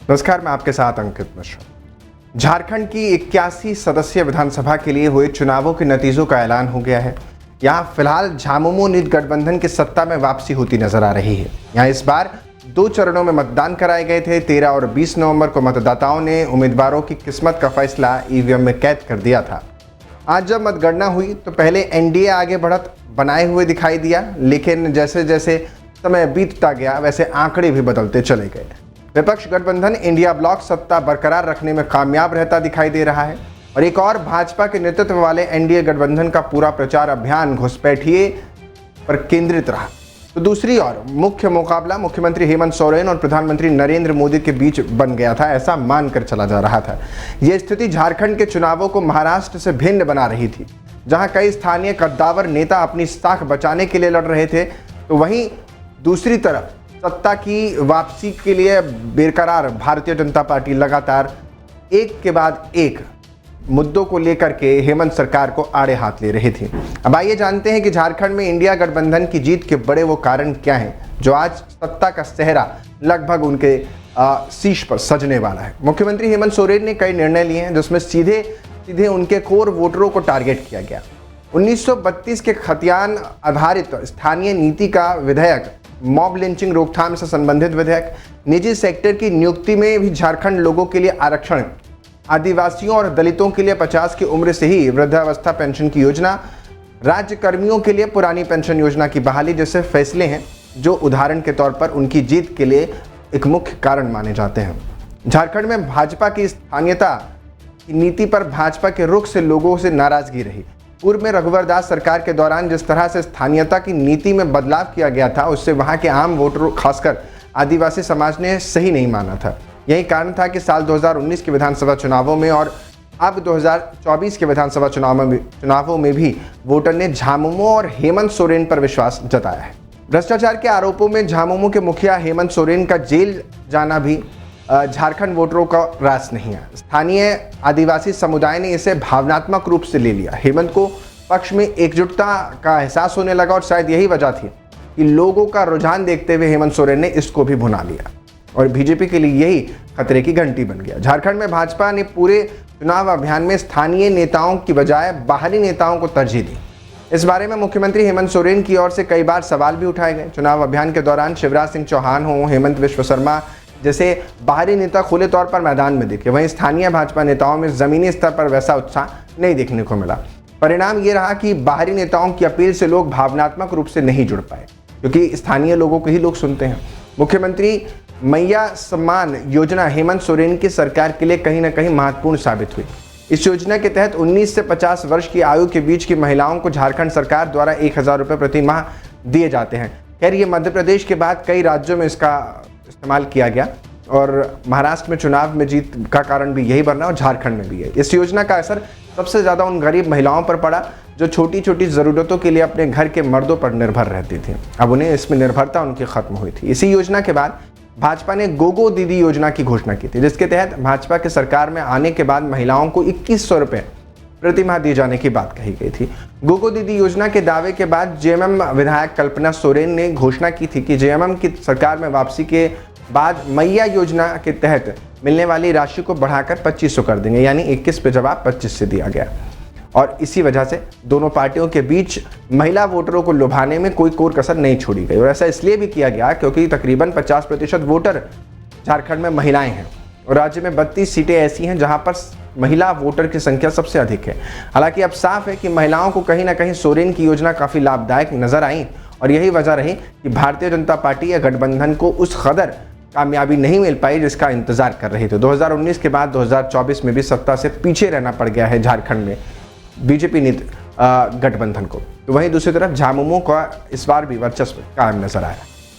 नमस्कार, मैं आपके साथ अंकित मिश्रा। झारखंड की 81 सदस्यीय विधानसभा के लिए हुए चुनावों के नतीजों का ऐलान हो गया है। यहाँ फिलहाल झामुमो नीत गठबंधन की सत्ता में वापसी होती नजर आ रही है। यहाँ इस बार 2 चरणों में मतदान कराए गए थे। 13 और 20 नवंबर को मतदाताओं ने उम्मीदवारों की किस्मत का फैसला ईवीएम में कैद कर दिया था। आज जब मतगणना हुई तो पहले एनडीए आगे बढ़त बनाए हुए दिखाई दिया, लेकिन जैसे जैसे समय बीतता गया वैसे आंकड़े भी बदलते चले गए। विपक्ष गठबंधन इंडिया ब्लॉक सत्ता बरकरार रखने में कामयाब रहता दिखाई दे रहा है और एक और भाजपा के नेतृत्व वाले एनडीए गठबंधन का पूरा प्रचार अभियान घुसपैठिए पर केंद्रित रहा। तो दूसरी ओर मुख्य मुकाबला मुख्यमंत्री हेमंत सोरेन और प्रधानमंत्री नरेंद्र मोदी के बीच बन गया था, ऐसा मानकर चला जा रहा था। यह स्थिति झारखंड के चुनावों को महाराष्ट्र से भिन्न बना रही थी, जहां कई स्थानीय कद्दावर नेता अपनी साख बचाने के लिए लड़ रहे थे, तो वहीं दूसरी तरफ सत्ता की वापसी के लिए बेकरार भारतीय जनता पार्टी लगातार एक के बाद एक मुद्दों को लेकर के हेमंत सरकार को आड़े हाथ ले रही थी। अब आइए जानते हैं कि झारखंड में इंडिया गठबंधन की जीत के बड़े वो कारण क्या हैं जो आज सत्ता का सेहरा लगभग उनके शीश पर सजने वाला है। मुख्यमंत्री हेमंत सोरेन ने कई निर्णय लिए हैं जिसमें सीधे उनके कोर वोटरों को टारगेट किया गया। 1932 के खतियान आधारित स्थानीय नीति का विधेयक, मॉब लिंचिंग रोकथाम से संबंधित विधेयक, निजी सेक्टर की नियुक्ति में भी झारखंड लोगों के लिए आरक्षण, आदिवासियों और दलितों के लिए 50 की उम्र से ही वृद्धावस्था पेंशन की योजना, राज्य कर्मियों के लिए पुरानी पेंशन योजना की बहाली जैसे फैसले हैं जो उदाहरण के तौर पर उनकी जीत के लिए एक मुख्य कारण माने जाते हैं। झारखंड में भाजपा की स्थानीयता की नीति पर भाजपा के रुख से लोगों से नाराजगी रही। पूर्व में रघुवर दास सरकार के दौरान जिस तरह से स्थानीयता की नीति में बदलाव किया गया था, उससे वहां के आम वोटरों खासकर आदिवासी समाज ने सही नहीं माना था। यही कारण था कि साल 2019 के विधानसभा चुनावों में और अब 2024 के विधानसभा चुनावों में भी वोटर ने झामुमो और हेमंत सोरेन पर विश्वास जताया है। भ्रष्टाचार के आरोपों में झामुमो के मुखिया हेमंत सोरेन का जेल जाना भी झारखंड वोटरों का रास नहीं है। स्थानीय आदिवासी समुदाय ने इसे भावनात्मक रूप से ले लिया। हेमंत को पक्ष में एकजुटता का एहसास होने लगा और शायद यही वजह थी कि लोगों का रुझान देखते हुए हेमंत सोरेन ने इसको भी भुना लिया और बीजेपी के लिए यही खतरे की घंटी बन गया। झारखंड में भाजपा ने पूरे चुनाव अभियान में स्थानीय नेताओं की बजाय बाहरी नेताओं को तरजीह दी। इस बारे में मुख्यमंत्री हेमंत सोरेन की ओर से कई बार सवाल भी उठाए गए। चुनाव अभियान के दौरान शिवराज सिंह चौहान हो, हेमंत विश्व शर्मा जैसे बाहरी नेता खुले तौर पर मैदान में दिखे, वहीं स्थानीय भाजपा नेताओं में जमीनी स्तर पर वैसा उत्साह नहीं देखने को मिला। परिणाम ये रहा कि बाहरी नेताओं की अपील से लोग भावनात्मक रूप से नहीं जुड़ पाए, क्योंकि स्थानीय लोगों को ही लोग सुनते हैं। मुख्यमंत्री मैया सम्मान योजना हेमंत सोरेन की सरकार के लिए कहीं ना कहीं महत्वपूर्ण साबित हुई। इस योजना के तहत 19 से 50 वर्ष की आयु के बीच की महिलाओं को झारखंड सरकार द्वारा 1000 रुपये प्रति माह दिए जाते हैं। खैर, ये मध्य प्रदेश के बाद कई राज्यों में इसका इस्तेमाल किया गया और महाराष्ट्र में चुनाव में जीत का कारण भी यही बना और झारखंड में भी है। इस योजना का असर सबसे ज़्यादा उन गरीब महिलाओं पर पड़ा जो छोटी छोटी ज़रूरतों के लिए अपने घर के मर्दों पर निर्भर रहती थी। अब उन्हें इसमें निर्भरता उनकी खत्म हुई थी। इसी योजना के बाद भाजपा ने गोगो दीदी योजना की घोषणा की थी, जिसके तहत भाजपा की सरकार में आने के बाद महिलाओं को 2100 रुपये प्रति माह दिए जाने की बात कही गई थी। गोगो दीदी योजना के दावे के बाद जेएमएम विधायक कल्पना सोरेन ने घोषणा की थी कि जेएमएम की सरकार में वापसी के बाद मैया योजना के तहत मिलने वाली राशि को बढ़ाकर 2500 कर देंगे, यानी 21 पे जवाब 25 से दिया गया। और इसी वजह से दोनों पार्टियों के बीच महिला वोटरों को लुभाने में कोई कोर कसर नहीं छोड़ी गई। और ऐसा इसलिए भी किया गया क्योंकि तकरीबन 50% वोटर झारखंड में महिलाएं हैं और राज्य में 32 सीटें ऐसी हैं जहां पर महिला वोटर की संख्या सबसे अधिक है। हालांकि अब साफ है कि महिलाओं को कहीं ना कहीं सोरेन की योजना काफ़ी लाभदायक नजर आई और यही वजह रही कि भारतीय जनता पार्टी या गठबंधन को उस कदर कामयाबी नहीं मिल पाई जिसका इंतजार कर रही थी। 2019 के बाद 2024 में भी सत्ता से पीछे रहना पड़ गया है झारखंड में बीजेपी नीति गठबंधन को। तो वहीं दूसरी तरफ झामुमो का इस बार भी वर्चस्व कायम नजर आया।